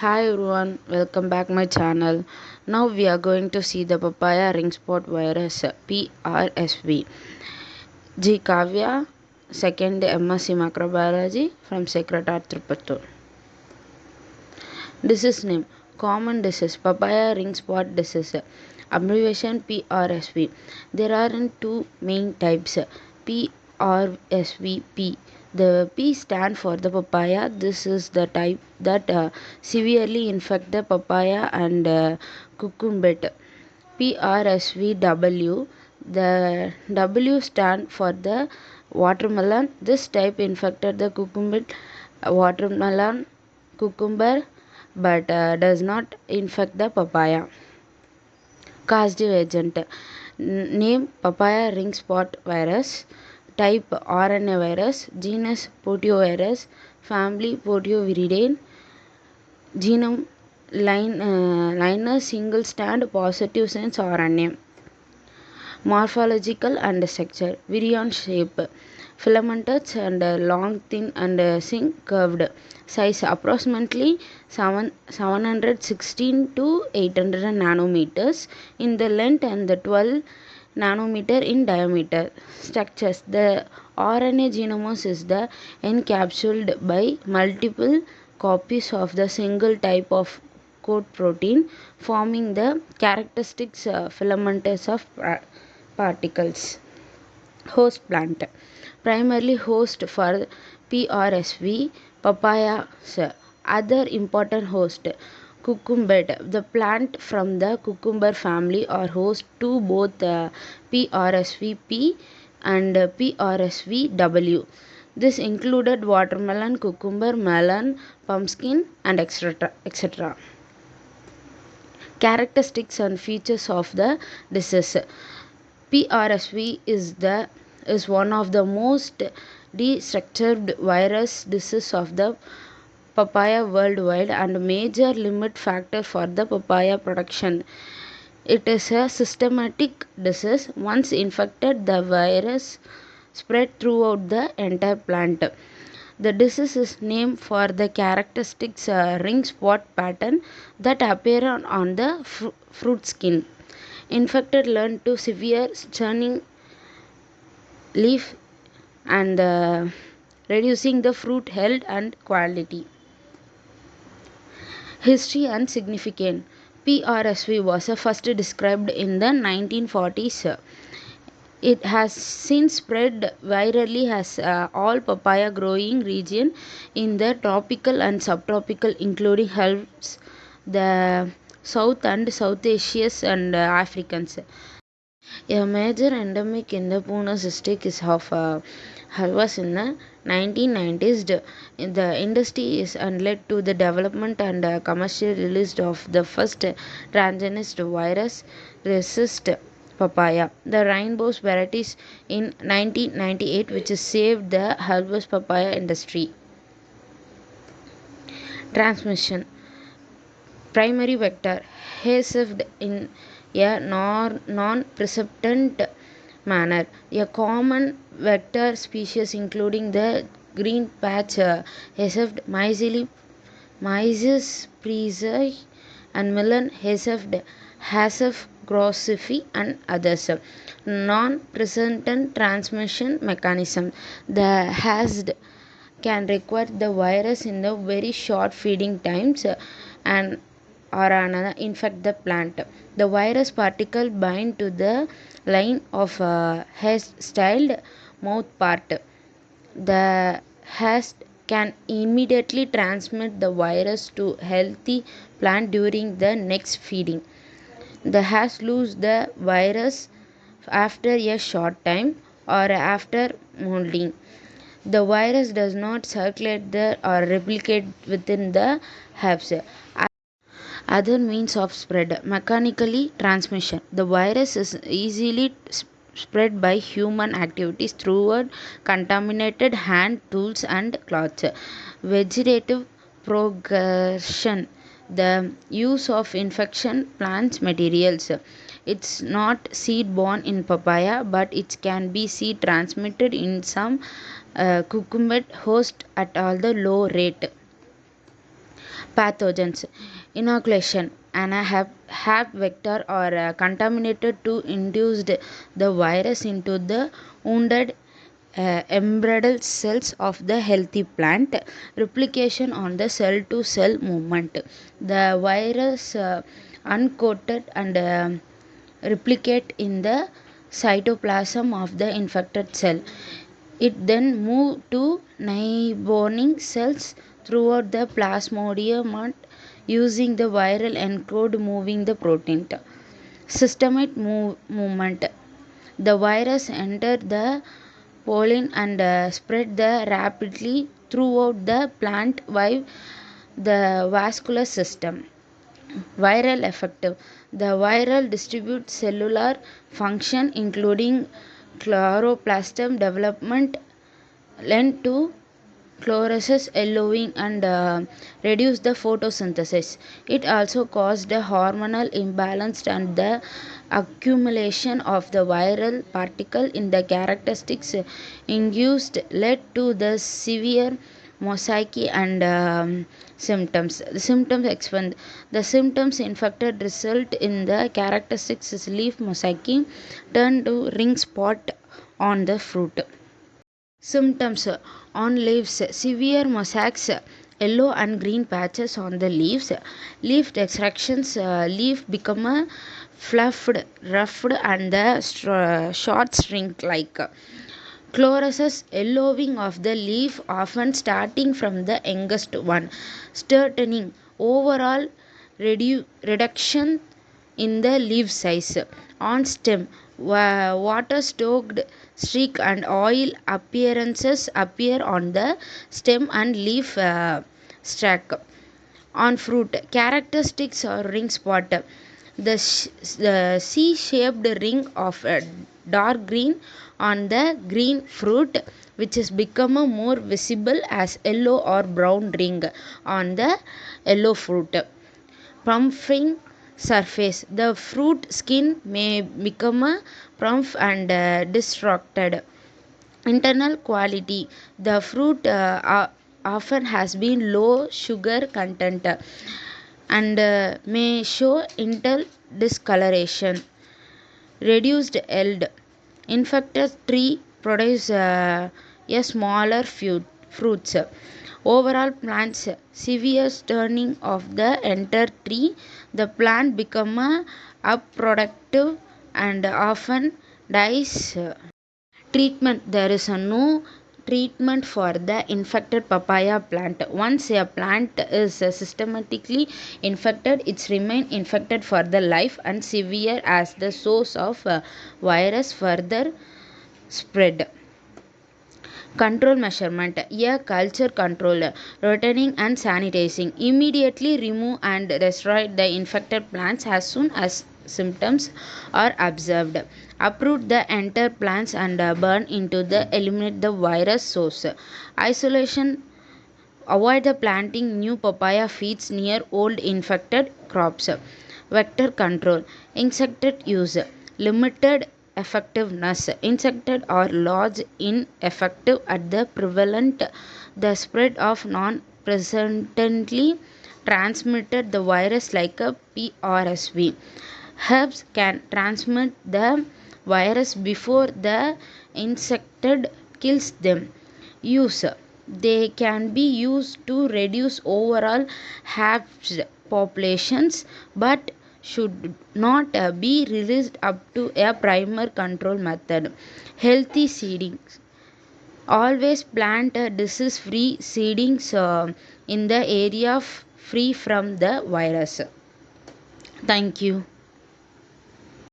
Hi everyone, welcome back my channel. Now we are going to see the papaya ring spot virus PRSV. G Kavya, second MSc Microbiology from Sacred Heart Tirupattur. Disease name common disease papaya ring spot disease abbreviation PRSV. There are two main types PRSVP. The P stand for the papaya. This is the type that severely infect the papaya and cucumber. PRSVW. The W stand for the watermelon. This type infected the cucumber, watermelon, cucumber, but does not infect the papaya. Causative agent name papaya ring spot virus, type RNA virus, genus Proteovirus, family Proteoviridae, genome liner single strand positive sense RNA. Morphological and structure virion shape, filamentous and long, thin and curved. Size approximately 716 to 800 nanometers in the length and the 12 nanometer in diameter. Structures the RNA genome is the encapsulated by multiple copies of the single type of code protein, forming the characteristic filamentous of particles. Host plant primarily host for PRSV papayas. Other important host cucumber. The plant from the cucumber family are host to both PRSVP and PRSVW. This included watermelon, cucumber, melon, pumpkin, and etc. Characteristics and features of the disease. PRSV is one of the most destructive virus disease of the papaya worldwide and a major limit factor for the papaya production. It is a systematic disease. Once infected, the virus spread throughout the entire plant. The disease is named for the characteristic ring spot pattern that appear on the fruit skin. Infected learn to severe churning leaf and reducing the fruit health and quality. History and significance. PRSV was first described in the 1940s. It has since spread virally as all papaya growing region in the tropical and subtropical, including helps the South and South Asians and Africans. A major endemic in the Pune district is of Halwas in the 1990s. The industry is and led to the development and commercial release of the first transgenic virus resist papaya. The rainbows varieties in 1998 which saved the Halwas papaya industry. Transmission primary vector received in a non-precipitant manner. A common vector species including the green patch received myzili, myzis prezi and melon received hasef grossifi and others. Non-precipitant transmission mechanism. The hasd can require the virus in the very short feeding times and or another infect the plant. The virus particle bind to the line of hair-styled mouth part. The host can immediately transmit the virus to healthy plant during the next feeding. The host lose the virus after a short time or after molding. The virus does not circulate the or replicate within the herbs. Other means of spread mechanically transmission. The virus is easily spread by human activities through contaminated hand tools and cloths. Vegetative progression. The use of infection plants materials. It's not seed borne in papaya, but it can be seed transmitted in some cucumber host at all the low rate. Pathogens. Inoculation. An Hap vector or contaminated to induced the virus into the wounded embryonal cells of the healthy plant. Replication on the cell to cell movement. The virus uncoated and replicate in the cytoplasm of the infected cell. It then moves to neighboring cells throughout the plasmodium using the viral encode moving the protein. Systemic movement. The virus entered the pollen and spread the rapidly throughout the plant via the vascular system. Viral effect. The viral distributes cellular function including chloroplasm development led to chlorosis yellowing and reduce the photosynthesis. It also caused a hormonal imbalance and the accumulation of the viral particle in the characteristics induced led to the severe mosaic and symptoms. The symptoms expand. The symptoms infected result in the characteristics leaf mosaic turn to ring spot on the fruit. Symptoms on leaves severe mosaics, yellow and green patches on the leaves, leaf extractions, leaf become a fluffed, roughed, and the short shrink like. Chlorosis, yellowing of the leaf, often starting from the youngest one. Straightening, overall reduction in the leaf size. On stem, water stoked streak and oil appearances appear on the stem and leaf stalk. On fruit, characteristics or ring spot. The C-shaped ring of a dark green on the green fruit, which is become more visible as yellow or brown ring on the yellow fruit. Pumping surface. The fruit skin may become plump and distorted. Internal quality. The fruit often has been low sugar content and may show intel discoloration. Reduced yield. Infected tree produce a smaller fruits. Overall plants severe turning of the entire tree. The plant become unproductive and often dies. Treatment. There is no treatment for the infected papaya plant. Once a plant is systematically infected, it remains infected for the life and severe as the source of virus further spread. Control measurement. A culture control. Rotating and sanitizing. Immediately remove and destroy the infected plants as soon as symptoms are observed. Uproot the entire plants and burn into the eliminate the virus source. Isolation. Avoid the planting new papaya seeds near old infected crops. Vector control. Insected use. Limited effectiveness. Insected or large ineffective at the prevalent. The spread of non-presently transmitted the virus like a PRSV. Herbs can transmit the virus before the insected kills them. Use. They can be used to reduce overall hatched populations but should not be released up to a primer control method. Healthy seeding. Always plant disease free seedings in the area free from the virus. Thank you.